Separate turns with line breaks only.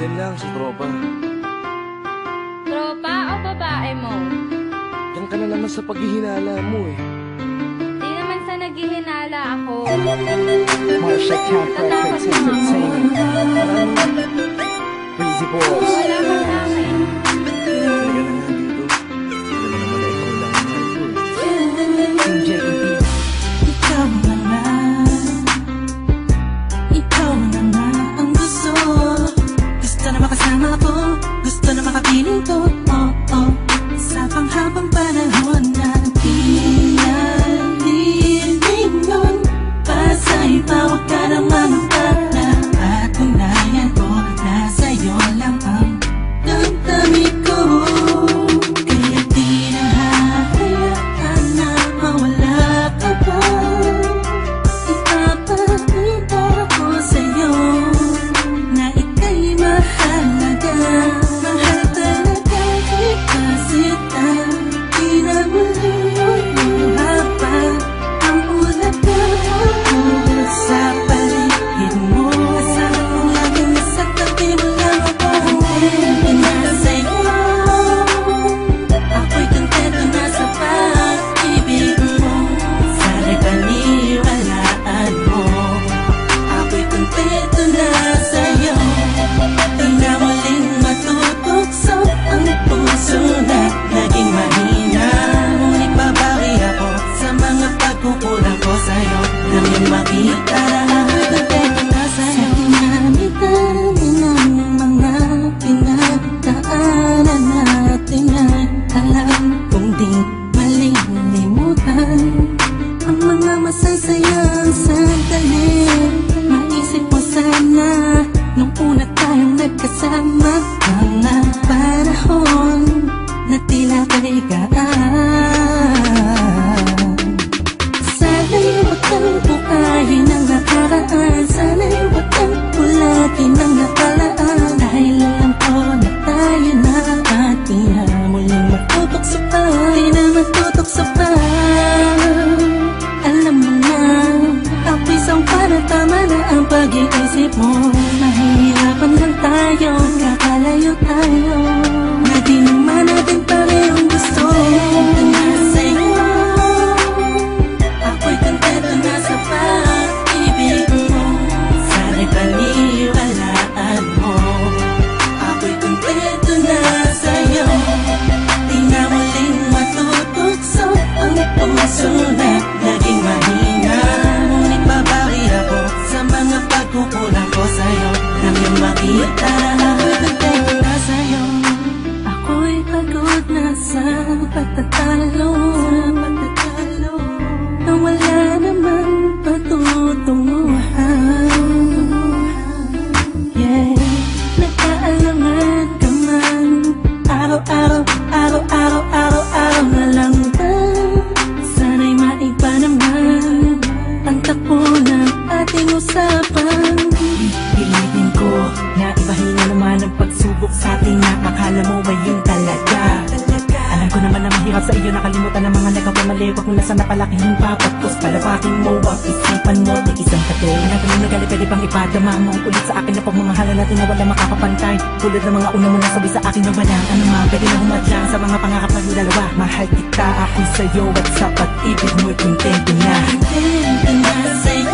Yan lang si tropa.
Tropa o babae mo?
Yan ka na naman sa paghihinala mo eh.
Di naman sa naghihinala ako.
Marsha Camp Records Entertainment. Breezy Boys.
Wala ka sa akin.
Talaga na nga dito. Hindi naman na ikaw lang ang mahal ko eh.
Team JEP. Ikaw na nga. Ikaw na nga ang gusto. Gusto na makasama ko. Gusto na makapiling ko. Oh, oh. Sa panghabang panahon na pinalilingon. Pasa'y tawag ka naman para patunayan ko na sa'yo lang ang damdamin ko. Kaya di na hahayaan na mawala ka pa. Ipapakita ko sa'yo na ika'y mahalaga. Mahal talaga kita sita. Di na muli haba ang ulaga sa paligid mo. Kasama ko lagi nasa tabi mo lang ako. Kontento na sa'yo. Ako'y kontento na sa pag-ibig mo. Sana'y paniwalaan mo. Ako'y kontento na sa'yo. Di na muling matutukso ang puso na naging mahina. Ngunit babawi ako sa mga pagkukulang ko sa'yo. Nang yung makita na ako'y kontento na sa'yo. Sa dinami-dami ng mga pinagdaanan natin ay alam kong di malilimutan ang mga masasayang sandali. Maisip mo sana nung una tayong nagkasama. Mga panahon na tila kaligaan. Sana'y huwag kang bukayin ang nakaraan. Sana'y huwag kang ulagin ang nakalaan. Dahil alam ko na tayo na at di na muling matutokso pa. Di na matutokso pa. Alam mo na ako'y sampa na tama na ang pag-iisip mo. Mahihirapan lang tayo, kakalayo tayo. Na di naman natin parehong gusto. Kontento na sa'yo. Ako'y kontento na sa pag-ibig mo. Sana'y paniwalaan mo. Ako'y kontento na sa'yo. Di na muling matutukso ang puso na naging mahina. Ngunit babawi ako sa mga pagkukulang ko sa'yo. Nang yung makita na ako'y kontento na sa'yo. Ako'y pagod na sa pagtatalo. Na wala namang patutunguhan. Yeah, nagkaalangan ka man. Araw-araw, araw-araw, araw-araw na lang ba? Sana'y maiba naman ang takbo ng ating usapan. Pilitin ko na ibahin na naman ang pagsubok sa ating nakakala mo ba yun talaga? Alam ko naman na mahirap sa iyo nakalimutan ang mga nagkawamali. Huwag mo na sana palakihin pa. Pagkos palabakin mo ang isipan mo. Di isang kate na kung nagali pwede bang ipadama mo ang ulit sa akin na pagmamahala natin na wala makakapantay. Tulad ng mga una mo na sabi sa akin na walang ano man. Pwede na humadlang sa mga pangarap na dalawa. Mahal kita ako'y sa'yo at sa pag-ibig mo'y kontento na. Kontento na sa'yo.